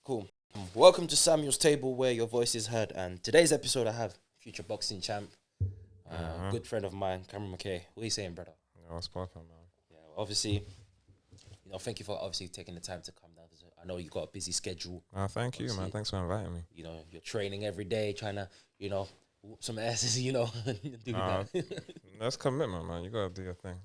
Cool. Welcome to Samuel's Table, where your voice is heard. And today's episode, I have future boxing champ, good friend of mine, Cameron McKay. What are you saying, brother? I was popping, man. Yeah, obviously, thank you for obviously taking the time to come down. I know you got a busy schedule. Thank you, man. Thanks for inviting me. You're training every day, trying to, whoop some asses. Do that. That's commitment, man. You gotta do your thing.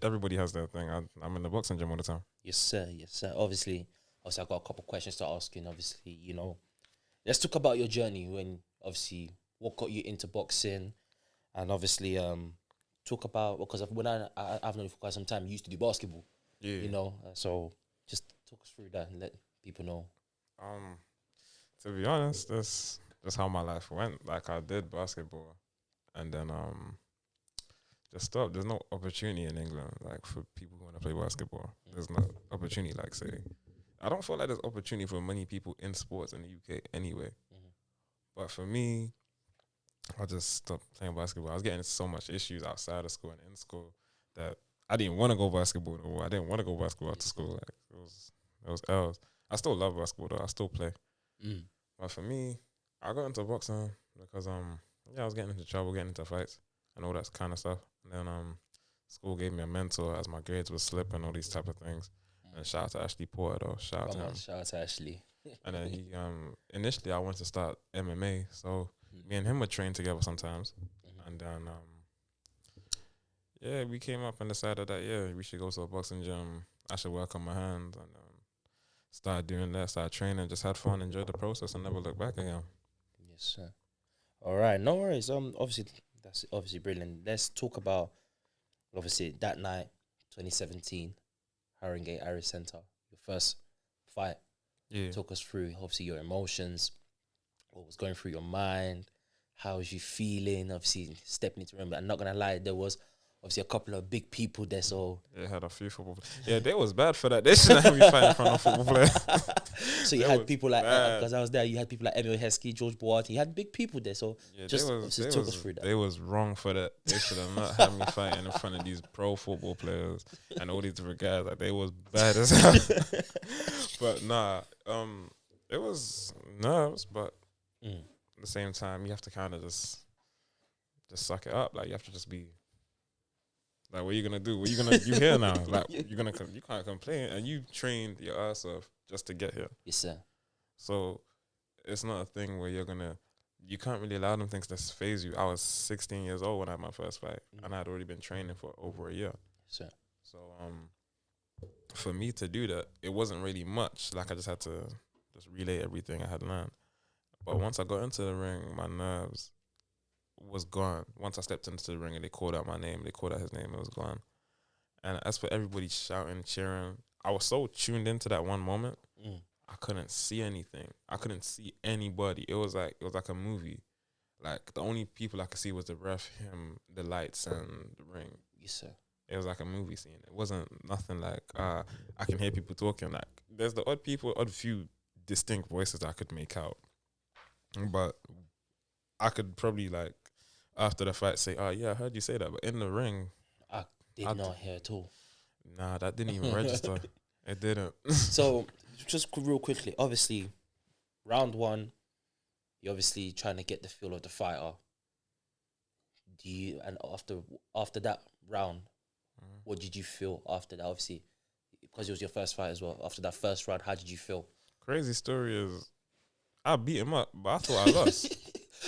Everybody has their thing. I'm in the boxing gym all the time. Yes, sir. Yes, sir. Obviously, I've got a couple questions to ask you. And obviously, let's talk about your journey when obviously what got you into boxing, and obviously talk about because when I've known you for quite some time, you used to do basketball. Yeah. So just talk us through that and let people know. To be honest, that's how my life went. Like I did basketball, and then just stopped. There's no opportunity in England, like for people who want to play basketball. There's no opportunity, like say. I don't feel like there's opportunity for many people in sports in the UK anyway. But for me, I just stopped playing basketball. I was getting so much issues outside of school and in school that I didn't want to go basketball no more. I didn't want to go basketball after school. Like it was L's. I still love basketball though. I still play. But for me, I got into boxing because I was getting into trouble, getting into fights and all that kind of stuff. And then school gave me a mentor as my grades were slipping, all these type of things. And shout out to Ashley Porter though. Shout out to him. Shout out to Ashley. And then he initially I wanted to start MMA, so me and him would train together sometimes. And then we came up and decided that we should go to a boxing gym. I should work on my hands and start doing that, start training, just had fun, enjoyed the process and never look back again. Yes, sir. All right, no worries. Obviously that's obviously brilliant. Let's talk about obviously that night, 2017, Haringey Irish Centre, your first fight. Yeah. Talk us through obviously your emotions, what was going through your mind, how was you feeling, obviously stepping into the room. I'm not gonna lie, there was obviously a couple of big people there, so They had a few football players. Yeah, they was bad for that. They shouldn't have me fighting in front of football players. so you had people like because I was there, you had people like Emil Heskey, George Boati, you had big people there, so just talk us through that. They was wrong for that. They should have not had me fighting in front of these pro football players and all these different guys. Like they was bad as hell. But nah, it was nerves, but at the same time you have to kind of just suck it up. Like you have to just be like, what are you gonna do? You here now? Like you can't complain, and you trained your ass off just to get here. Yes, sir. So it's not a thing where you can't really allow them things to phase you. I was 16 years old when I had my first fight, and I had already been training for over a year. Yes, sir. So for me to do that, it wasn't really much. Like I just had to just relay everything I had learned. But once I got into the ring, my nerves was gone. Once I stepped into the ring and they called out my name, they called out his name, it was gone. And as for everybody shouting, cheering, I was so tuned into that one moment, I couldn't see anything. I couldn't see anybody. It was like a movie. Like the only people I could see was the ref, him, the lights, and the ring. Yes, sir. It was like a movie scene. It wasn't nothing like I can hear people talking. Like there's the odd few distinct voices I could make out, but I could probably like after the fight say, "Oh yeah, I heard you say that," but in the ring, I did not hear at all. Nah, that didn't even register. It didn't. So just real quickly, obviously, round one, you're obviously trying to get the feel of the fighter. After that round, what did you feel after that? Obviously, because it was your first fight as well. After that first round, how did you feel? Crazy story is, I beat him up, but I thought I lost.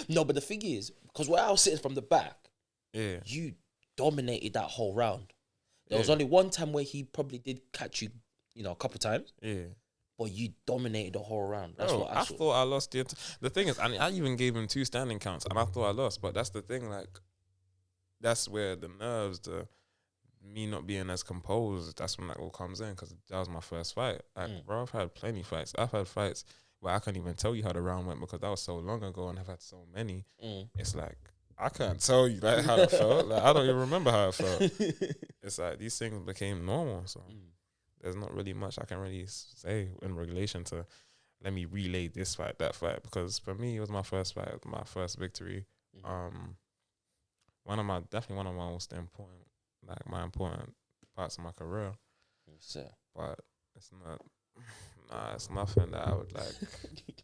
No, but the thing is, because where I was sitting from the back, Yeah, you dominated that whole round. There was only one time where he probably did catch you, a couple times. Yeah. But you dominated the whole round. That's Bro, what I saw. thought I lost the thing is, I even gave him 2 standing counts, and I thought I lost. But that's the thing, like, that's where the nerves, me not being as composed, that's when that all comes in, because that was my first fight. Like, bro, I've had plenty fights. I've had fights where I can't even tell you how the round went because that was so long ago, and I've had so many. It's like, I can't tell you like how it felt. Like, I don't even remember how it felt. It's like these things became normal, so there's not really much I can really say in relation to let me relay this fight, that fight, because for me it was my first fight, my first victory. One of my most important, like my important parts of my career. Yes, sir. But it's not. Nah, it's nothing that I would like.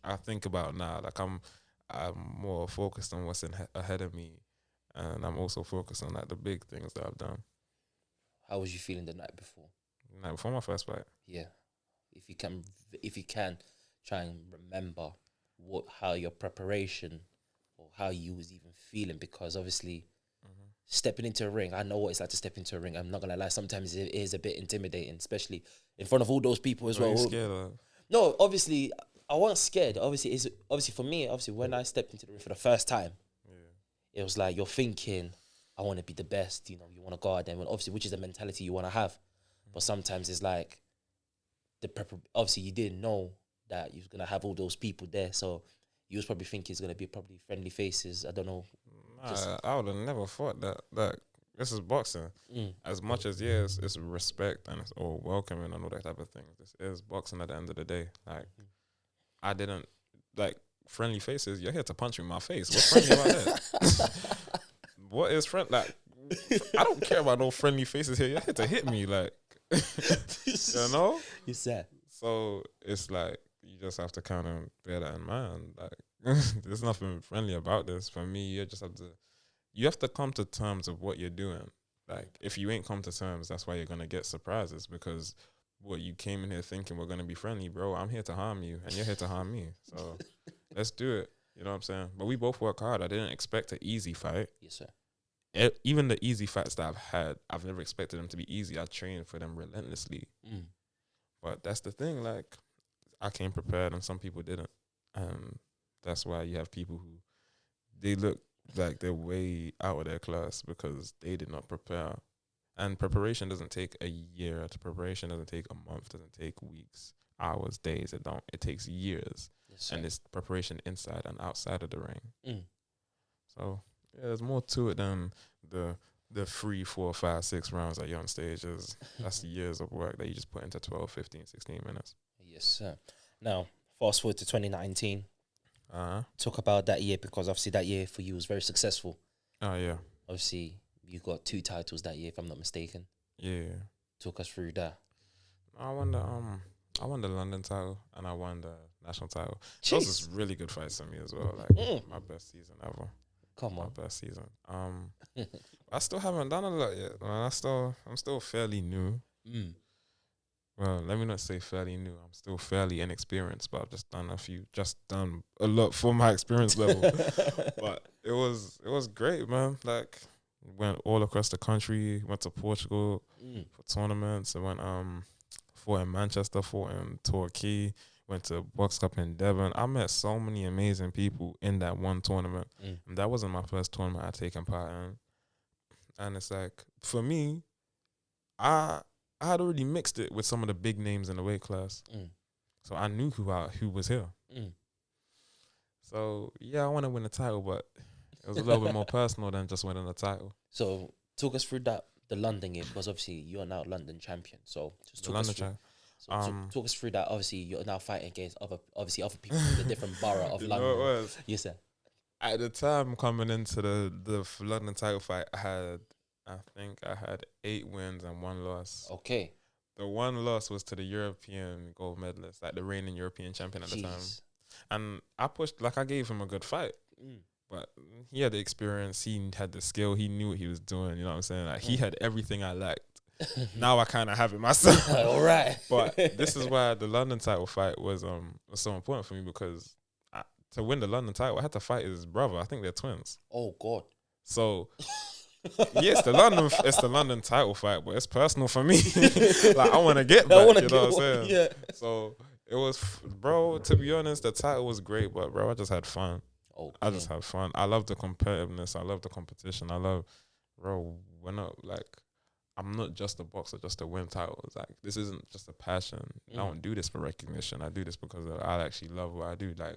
I think about now. Like I'm more focused on what's ahead of me, and I'm also focused on like the big things that I've done. How was you feeling the night before? Like before my first fight. Yeah, if you can, try and remember how your preparation or how you was even feeling, because obviously stepping into a ring, I know what it's like to step into a ring. I'm not gonna lie, sometimes it is a bit intimidating, especially in front of all those people as well. Are you scared of? No, obviously I wasn't scared. Obviously for me, when I stepped into the ring for the first time, it was like you're thinking, I want to be the best. You know, you want to go out there, and obviously, which is the mentality you want to have. But sometimes it's like obviously you didn't know that you was gonna have all those people there, so you was probably thinking it's gonna be probably friendly faces. I don't know. I would have never thought that. Like, this is boxing. As much as it's respect and it's all welcoming and all that type of thing. This is boxing at the end of the day. Like, I didn't like friendly faces. You're here to punch me in my face. What's friendly about that? What is friend? Like, I don't care about no friendly faces here. You're here to hit me. Like, you know. You said. So it's like you just have to kind of bear that in mind. Like, there's nothing friendly about this. For me, you have to come to terms of what you're doing. Like, if you ain't come to terms, that's why you're gonna get surprises, because you came in here thinking we're gonna be friendly, bro. I'm here to harm you, and you're here to harm me. So let's do it. You know what I'm saying? But we both work hard. I didn't expect an easy fight. Yes, sir. Even the easy fights that I've had, I've never expected them to be easy. I trained for them relentlessly. But that's the thing. Like, I came prepared, and some people didn't, and that's why you have people who they look like they're way out of their class because they did not prepare. And preparation doesn't take a year. Preparation doesn't take a month. Doesn't take weeks, hours, days. It takes years. Yes, and it's preparation inside and outside of the ring. So yeah, there's more to it than the 3, 4, 5, 6 rounds that you're on stage. That's years of work that you just put into 12, 15, 16 minutes. Yes, sir. Now, fast forward to 2019. Talk about that year, because obviously that year for you was very successful. Oh, yeah. Obviously, you got 2 titles that year, if I'm not mistaken. Yeah. Talk us through that. I won the London title and I won the national title. Jeez. Those was really good fights for me as well. Like my best season ever. Come on. My best season. I still haven't done a lot yet. Man, I'm still fairly new. Well, let me not say fairly new. I'm still fairly inexperienced, but I've just done a lot for my experience level. But it was great, man. Like, went all across the country, went to Portugal for tournaments. I went fought in Manchester, fought in Torquay, went to Box Cup in Devon. I met so many amazing people in that one tournament. And that wasn't my first tournament I'd taken part in. And it's like, for me, I had already mixed it with some of the big names in the weight class. So I knew who was here. So, yeah, I want to win the title, but it was a little bit more personal than just winning the title. So, talk us through the London game, because obviously you're now London champion. So, just talk us through. Talk us through that. Obviously, you're now fighting against other people in the different borough of London. Know what it was? Yes, sir. At the time coming into the London title fight, I think I had 8 wins and 1 loss. Okay. The 1 loss was to the European gold medalist, like the reigning European champion at the time. And I gave him a good fight. But he had the experience, he had the skill, he knew what he was doing, you know what I'm saying? Like, he had everything I lacked. Now I kind of have it myself. All right. But this is why the London title fight was so important for me, because to win the London title, I had to fight his brother. I think they're twins. Oh, God. So, it's the London title fight, but it's personal for me. Like, I want to get back, you know what I'm saying? Yeah. So, it was, bro, to be honest, the title was great, but, bro, I just had fun. Okay. I just had fun. I love the competitiveness. I love the competition. I'm not just a boxer just to win titles. Like, this isn't just a passion. I don't do this for recognition. I do this because I actually love what I do. Like,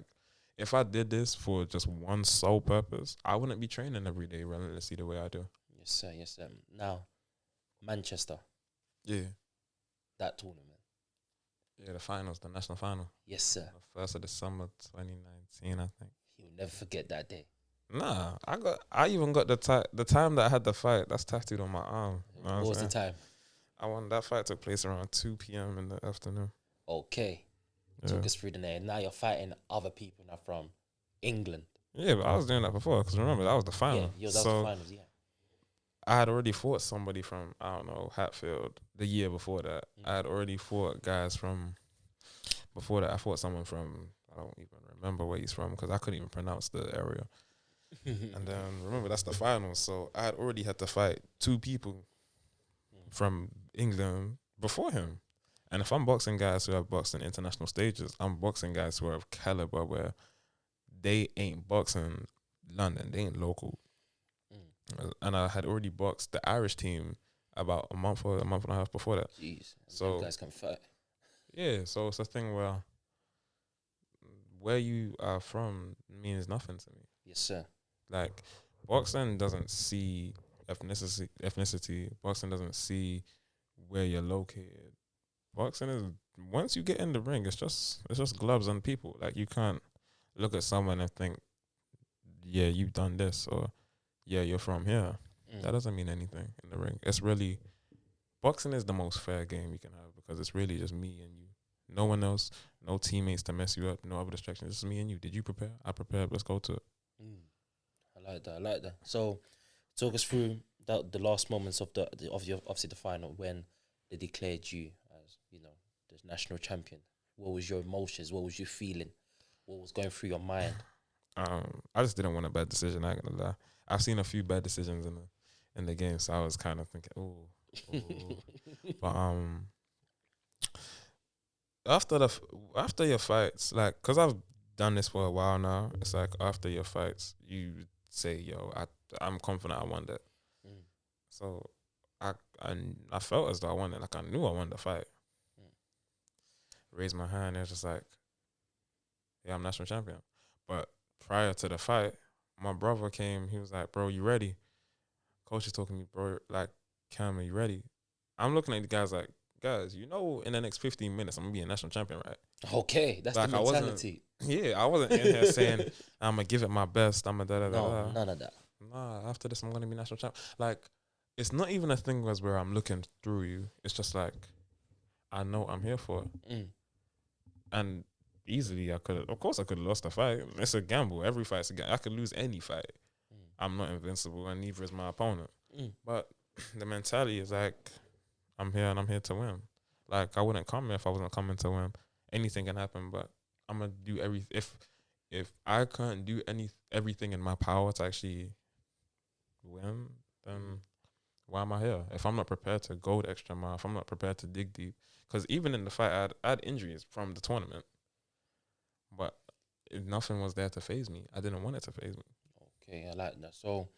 if I did this for just one sole purpose, I wouldn't be training every day relentlessly the way I do. Yes, sir. Yes, sir. Now, Manchester. Yeah. That tournament. Yeah, the finals, the national final. Yes, sir. The 1st of December 2019, I think. You'll never forget that day. Nah, I even got the time that I had the fight. That's tattooed on my arm. What was the time? That fight took place around 2 p.m. in the afternoon. Okay. Talk us through the name. Now you're fighting other people now from England. Yeah, but I was doing that before because remember that was the final. Yeah, that was the finals. Yeah. I had already fought somebody from, I don't know, Hatfield the year before that. I had already fought guys from, before that I fought someone from, I don't even remember where he's from because I couldn't even pronounce the area. And then remember that's the finals, so I had already had to fight 2 people from England before him. And if I'm boxing guys who have boxed in international stages, I'm boxing guys who are of caliber where they ain't boxing London, they ain't local. And I had already boxed the Irish team about a month and a half before that. Jeez, so you guys can fight. Yeah, so it's a thing where you are from means nothing to me. Yes, sir. Like boxing doesn't see ethnicity. Boxing doesn't see where you're located. Boxing is, once you get in the ring, it's just gloves and people. Like you can't look at someone and think, yeah, you've done this, or yeah, you're from here. That doesn't mean anything in the ring. It's really, boxing is the most fair game you can have because it's really just me and you. No one else, no teammates to mess you up, no other distractions. It's just me and you. Did you prepare? I prepared. Let's go to it. I like that. So, talk us through the last moments of obviously the final when they declared you as the national champion. What was your emotions? What was you feeling? What was going through your mind? I just didn't want a bad decision. I ain't gonna lie. I've seen a few bad decisions in the game, so I was kind of thinking, oh. But after your fights, like, cause I've done this for a while now. It's like after your fights, you say, "Yo, I'm confident I won that." So I felt as though I won it. Like I knew I won the fight. Raised my hand. It was just like, "Yeah, I'm national champion." But prior to the fight, my brother came. He was like, "Bro, you ready?" Coach is talking to me, bro. Like, Cam, are you ready? I'm looking at the guys like, guys, in the next 15 minutes, I'm going to be a national champion, right? Okay, that's like the mentality. I wasn't in here saying, I'm going to give it my best. I'm going to No, none of that. Nah, after this, I'm going to be national champion. Like, it's not even a thing where I'm looking through you. It's just like, I know what I'm here for. And easily, of course, I could have lost the fight. It's a gamble. Every fight's a gamble. I could lose any fight. I'm not invincible, and neither is my opponent. But the mentality is like, I'm here and I'm here to win. Like, I wouldn't come here if I wasn't coming to win. Anything can happen, but I'm gonna do everything. If I can't do everything in my power to actually win, then why am I here? If I'm not prepared to go the extra mile, if I'm not prepared to dig deep, because even in the fight, I had injuries from the tournament, but nothing was there to phase me. I didn't want it to phase me. Okay, I like that. So,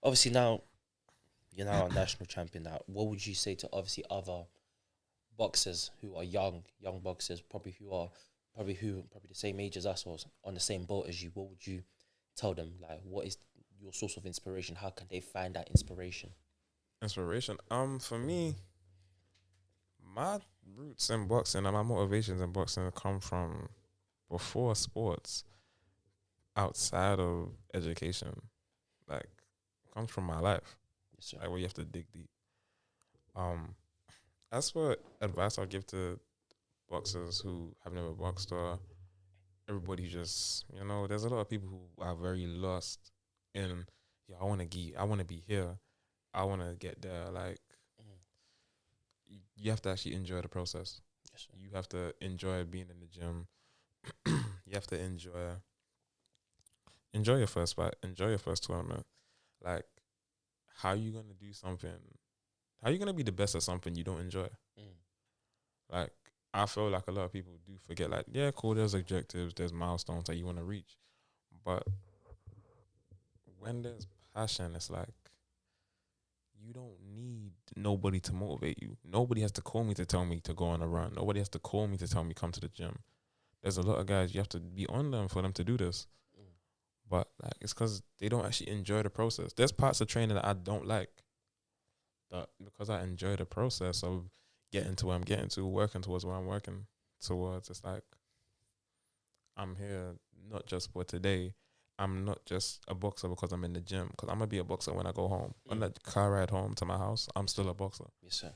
obviously now, you're now a national champion now. What would you say to obviously other boxers who are young boxers, probably the same age as us or on the same boat as you? What would you tell them? Like, what is your source of inspiration? How can they find that inspiration? Inspiration? For me, my roots in boxing and my motivations in boxing come from before sports, outside of education. Like, comes from my life. Yes, like where you have to dig deep. That's what advice I'll give to boxers who have never boxed, or everybody who just, there's a lot of people who are very lost in, I want to be here, I want to get there. Like, you have to actually enjoy the process. Yes, you have to enjoy being in the gym. You have to enjoy your first fight, enjoy your first tournament. Like, how you gonna do something? How you gonna be the best at something you don't enjoy? Like, I feel like a lot of people do forget. Like, yeah, cool. There's objectives, there's milestones that you want to reach, but when there's passion, it's like you don't need nobody to motivate you. Nobody has to call me to tell me to go on a run. Nobody has to call me to tell me come to the gym. There's a lot of guys you have to be on them for them to do this. But like, it's because they don't actually enjoy the process. There's parts of training that I don't like, but because I enjoy the process of getting to where I'm getting to, working towards where I'm working towards, it's like I'm here not just for today. I'm not just a boxer because I'm in the gym, because I'm going to be a boxer when I go home. On that car ride home to my house, I'm still a boxer. Yes, sir.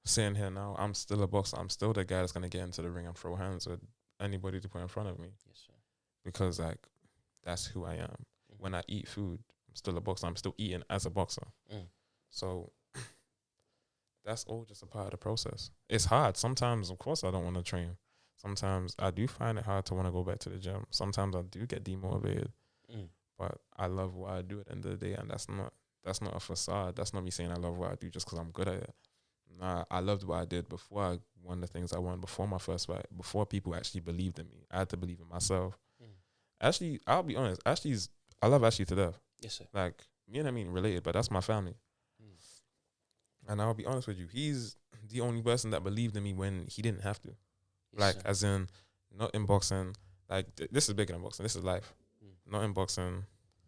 Sitting here now, I'm still a boxer. I'm still the guy that's going to get into the ring and throw hands with anybody to put in front of me. Yes, sir. Because like that's who I am. When I eat food, I'm still a boxer. I'm still eating as a boxer. So that's all just a part of the process. It's hard. Sometimes, of course, I don't want to train. Sometimes I do find it hard to want to go back to the gym. Sometimes I do get demotivated. But I love what I do at the end of the day, and that's not a facade. That's not me saying I love what I do just because I'm good at it. Nah, I loved what I did before I won the things I won, before my first fight, before people actually believed in me. I had to believe in myself. Ashley, I'll be honest, I love Ashley to death. Yes, sir. Like, me and I mean related, but that's my family. And I'll be honest with you, he's the only person that believed in me when he didn't have to. Yes, like, sir. as in, not in boxing. Like, this is bigger than boxing. This is life. Not in boxing,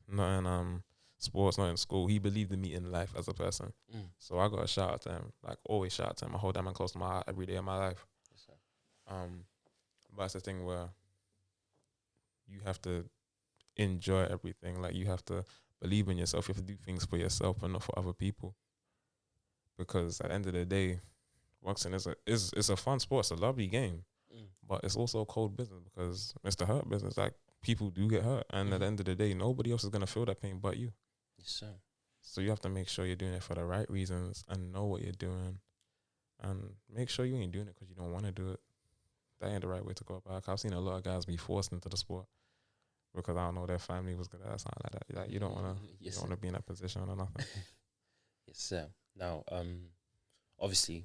not in sports, not in school. He believed in me in life as a person. So I got a shout out to him. Like, always shout out to him. I hold that man close to my heart every day of my life. Yes, sir. But it's the thing where you have to enjoy everything. Like, you have to believe in yourself. You have to do things for yourself and not for other people. Because at the end of the day, boxing is a fun sport. It's a lovely game. But it's also a cold business because it's the hurt business. Like, people do get hurt. And at the end of the day, nobody else is going to feel that pain but you. Yes, sir. So you have to make sure you're doing it for the right reasons and know what you're doing. And make sure you ain't doing it because you don't want to do it. That ain't the right way to go about it. I've seen a lot of guys be forced into the sport because, I don't know, their family was good at something like that. Like, you don't want to be in that position or nothing. Yes, sir. Now, obviously,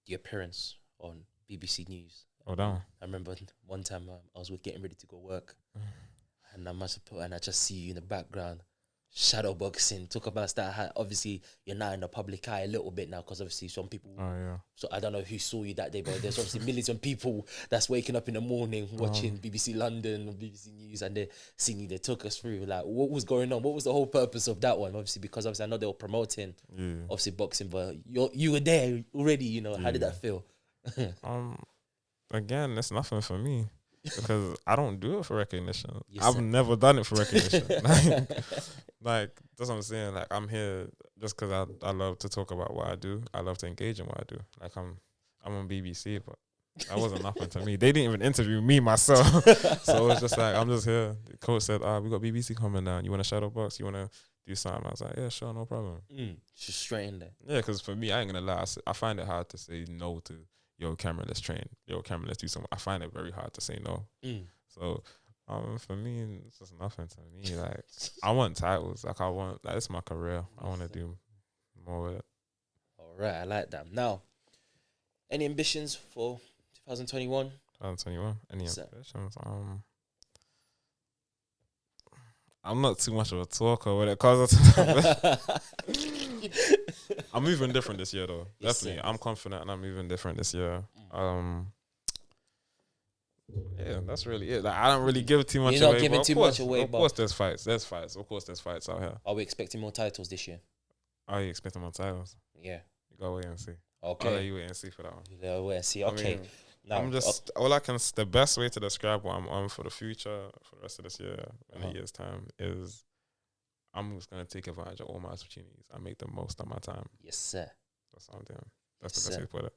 the appearance on BBC News. Oh, damn. I remember one time I was getting ready to go work, and I just see you in the background, shadow boxing. Talk about that. Obviously, you're now in the public eye a little bit now because obviously some people. Oh, yeah. So I don't know who saw you that day, but there's obviously millions of people that's waking up in the morning watching BBC London or BBC News, and they're seeing you. They took us through like what was going on. What was the whole purpose of that one? Obviously, because I know they were promoting obviously boxing, but you were there already. You know, how did that feel? Again, that's nothing for me because I don't do it for recognition. Yes, I've sir. never done it for recognition. like, that's what I'm saying. Like, I'm here just because I love to talk about what I do. I love to engage in what I do. Like, I'm on BBC, but that wasn't nothing to me. They didn't even interview me myself. So it's just like, I'm just here. The coach said, we got BBC coming down. You want to shadow box? You want to do something? I was like, yeah, sure, no problem. Just straight in there. Yeah, because for me, I ain't going to lie. I find it hard to say no to, yo, camera, let's train. Yo, camera, let's do something. I find it very hard to say no. So for me, it's just nothing to me. Like, I want titles. Like, it's my career. I want to do more with it. All right, I like that. Now, any ambitions for 2021? 2021. Any ambitions? I'm not too much of a talker when it comes to I'm moving different this year, though. Yes, definitely. sir. I'm confident and I'm moving different this year. Yeah, that's really it. Like, I don't really give too much You're away. not giving too much away, Of course, there's fights. There's fights. Of course, there's fights out here. Are we expecting more titles this year? Are you expecting more titles? Yeah. You gotta wait and see. Okay. I'll let you wait and see for that one. Yeah, wait and see. Okay. I mean, now, I'm just the best way to describe what I'm on for the future, for the rest of this year, in a year's time, is I'm just gonna take advantage of all my opportunities and make the most of my time. Yes, sir. That's what I'm doing. That's the best way to put it.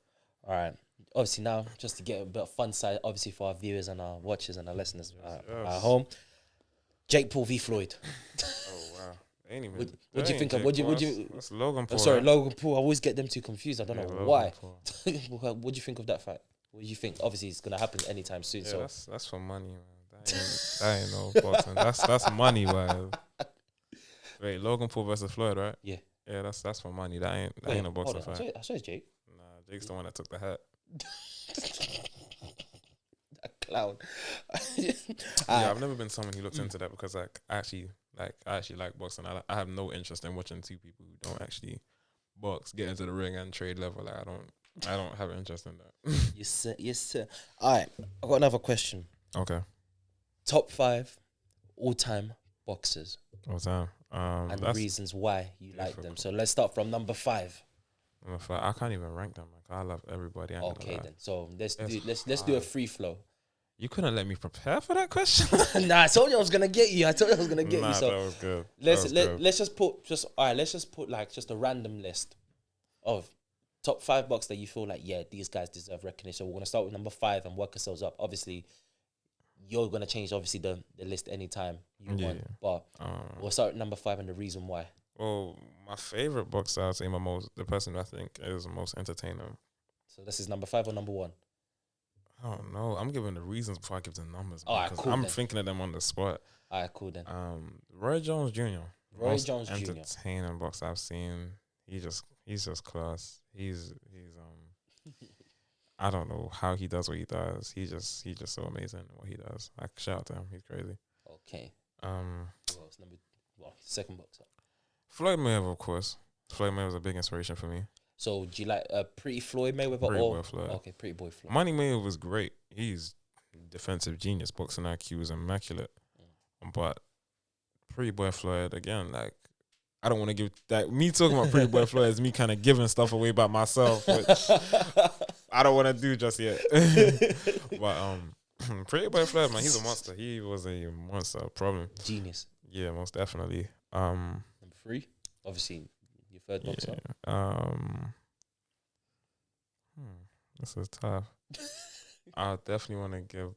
All right. Obviously, now just to get a bit of fun side, obviously for our viewers and our watchers and our listeners at home, Jake Paul v Floyd. Oh wow! Ain't even. What do you think of? What do you? That's Logan Paul. Sorry, right? Logan Paul. I always get them too confused. I don't know Logan why. Paul. What do you think of that fight? What do you think? Obviously, it's gonna happen anytime soon. Yeah, so that's for money, man. That ain't no boxing. That's money, man. Wait, Logan Paul versus Floyd, right? Yeah. Yeah, that's for money. That ain't a boxing fight. I saw it's Jake. Nah, Jake's the one that took the hat. That clown. Yeah, I've never been someone who looks into that because I actually like boxing. I have no interest in watching two people who don't actually box get into the ring and trade level. Like, I don't have an interest in that. Yes, sir. Yes, sir. All right, I've got another question. Okay. Top 5 all-time boxers All time. and the reasons why you like them. difficult. So let's start from number 5. I can't even rank them. Like, I love everybody. I ain't gonna Okay, lie. then. So let's It's do a hard. free flow. You couldn't let me prepare for that question. Nah, I told you I was gonna get you. Nah, That was good. let's just put like just a random list of top 5 box that you feel like, yeah, these guys deserve recognition. We're gonna start with number 5 and work ourselves up. Obviously, you're gonna change obviously the list anytime you want, but we'll start at number 5 and the reason why. Well, my favorite boxer, I'd say the person I think is the most entertaining. So this is number 5 or number 1? I don't know. I'm giving the reasons before I give the numbers. Alright, cool. I'm thinking of them on the spot. Alright, cool then. Roy Jones Jr. Roy Jones Jr. Entertaining boxer I've seen. He's just class. He's I don't know how he does what he does. He's just so amazing at what he does. I shout out to him. He's crazy. Okay. Second boxer. Floyd Mayweather, of course. Floyd Mayweather was a big inspiration for me. So do you like Pretty Floyd Mayweather Pretty Boy Floyd. Okay, Pretty Boy Floyd. Money Mayweather was great. He's defensive genius. Boxing IQ is immaculate. But Pretty Boy Floyd, again, like, I don't want to give that. Me talking about Pretty Boy Floyd is me kind of giving stuff away about myself, which I don't want to do just yet. But Pretty Boy Floyd, man, he's a monster. He was a monster. Problem. Genius. Yeah, most definitely. Number 3, obviously, your third boxer. This is tough. I definitely want to give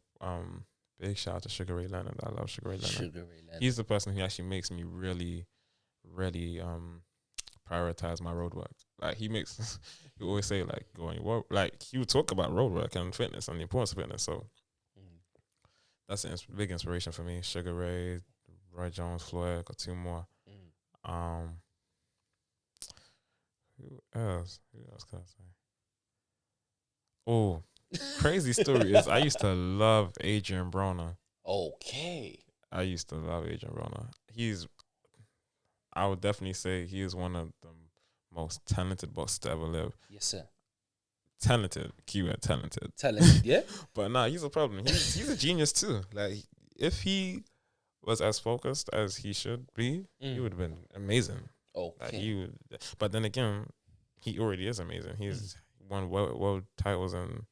big shout out to Sugar Ray Leonard. I love Sugar Ray Leonard. He's the person who actually makes me really prioritize my road work. Like he always say like go on your work. Like he would talk about road work and fitness and the importance of fitness. So that's a big inspiration for me. Sugar Ray, Roy Jones, Floyd, got 2 more. Who else can I say? Oh, crazy story is I used to love Adrian Broner. Okay. I used to love Adrian Broner. I would definitely say he is one of the most talented boxers to ever live. Yes, sir. Talented, keyword talented. Talented, yeah. But nah, he's a problem. He's a genius too. Like if he was as focused as he should be, he would have been amazing. Okay. Like but then again, he already is amazing. He's won world titles in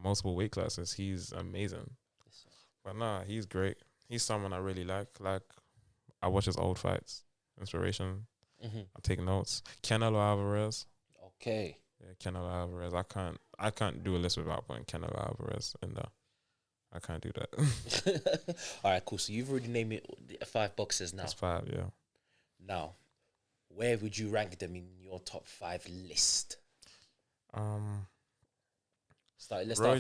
multiple weight classes. He's amazing. Yes, but nah, he's great. He's someone I really like. Like I watch his old fights. Inspiration. I take notes. Canelo Alvarez. Okay. Yeah, Canelo Alvarez. I can't do a list without putting Canelo Alvarez in there. I can't do that. All right, cool. So you've already named it 5 boxers now. That's 5, yeah. Now, where would you rank them in your top 5 list? Roy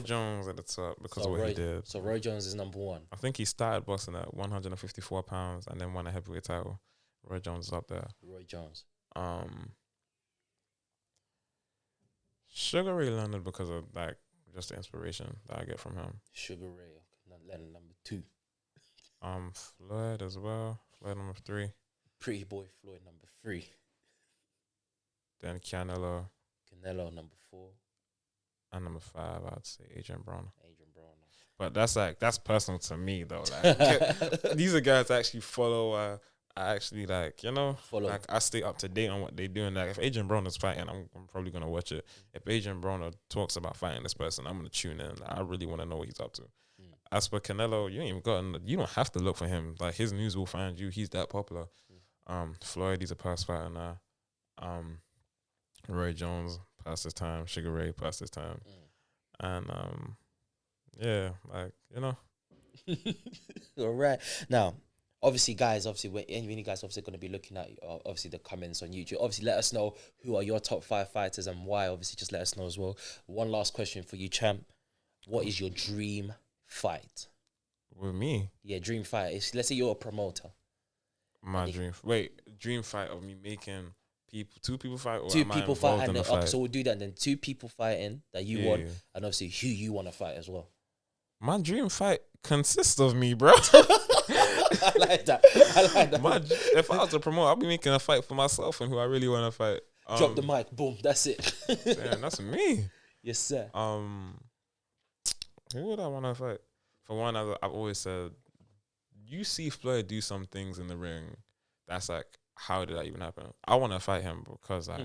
Jones at the top because of what he did. So Roy Jones is number 1. I think he started boxing at 154 pounds and then won a heavyweight title. Roy Jones is up there. Roy Jones. Sugar Ray Leonard because of like just the inspiration that I get from him. Sugar Ray Leonard number 2. Floyd as well. Floyd number 3. Pretty Boy Floyd number 3. Then Canelo number 4. And number 5, I'd say Adrian Broner. But that's personal to me though. Like these are guys I actually follow. I actually follow. Like I stay up to date on what they doing. Like if Adrian Broner's fighting, I'm probably gonna watch it. If Adrian Broner talks about fighting this person, I'm gonna tune in. Like, I really want to know what he's up to. As for Canelo, you don't have to look for him. Like his news will find you. He's that popular. Floyd, he's a past fighter now. Roy Jones past his time. Sugar Ray past his time. And yeah, like All right. Now, obviously, guys, when you guys obviously going to be looking at obviously the comments on YouTube. Obviously, let us know who are your top 5 fighters and why. Obviously, just let us know as well. One last question for you, champ. What is your dream fight? With me? Yeah, dream fight. Let's say you're a promoter. My dream fight of me making 2 people fight or 2 people fight, and then, fight? so we'll do that. And then 2 people fighting that you want, and obviously who you want to fight as well. My dream fight consists of me, bro. I like that. If I was to promote, I'll be making a fight for myself and who I really want to fight. Drop the mic, boom, that's it. Damn, that's me. Yes, sir. Who would I want to fight? For one, I've always said, you see Floyd do some things in the ring. That's like, how did that even happen? I want to fight him because not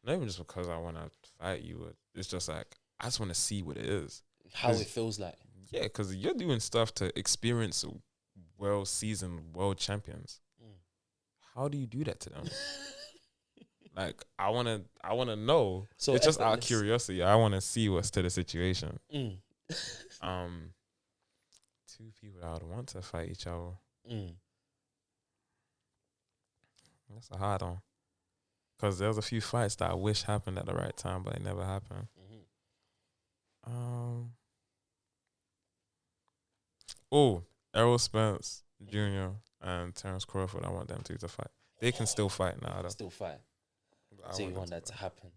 even just because I want to fight you. It's just like I just want to see what it is, how it feels like. Yeah, because you're doing stuff to experience well-seasoned world champions. How do you do that to them? Like I wanna know. So It's just out of effortless. curiosity. I wanna see what's to the situation. Mm. Two people that would want to fight each other. Mm. That's a hard one. Because there's a few fights that I wish happened at the right time, but it never happened. Mm-hmm. Errol Spence Jr. and Terrence Crawford. I want them two to fight. They can still fight now. Still fight. I So you them want that to happen?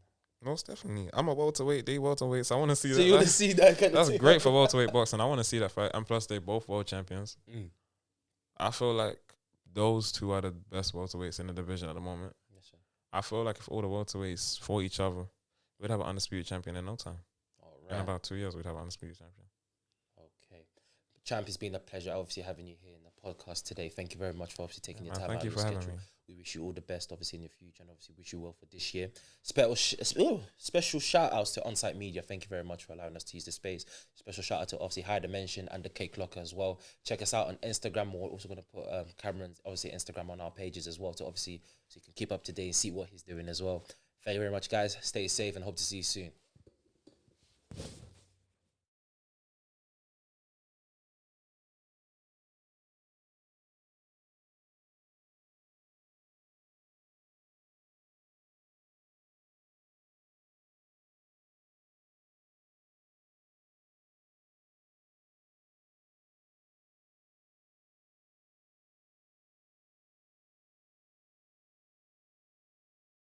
Most definitely. I'm a welterweight. They welterweight. So I want to see So that. you want to see that kind of That's thing? great for welterweight boxing. I want to see that fight. And plus, they both world champions. Mm. I feel like those two are the best welterweights in the division at the moment. Yes, sir. I feel like if all the welterweights fought each other, we'd have an undisputed champion in no time. All right. In about 2 years, we'd have an undisputed champion. Okay. Champ, it's been a pleasure obviously having you here in the podcast today. Thank you very much for obviously taking your time Thank out you of for your having schedule. me. We wish you all the best obviously in your future and obviously wish you well for this year. Special shout outs to Onsite Media. Thank you very much for allowing us to use the space. Special shout out to obviously High Dimension and the Cake Locker as well. Check us out on Instagram. We're also going to put Cameron's obviously Instagram on our pages as well to obviously so you can keep up to date and see what he's doing as well. Thank you very much, guys. Stay safe and hope to see you soon.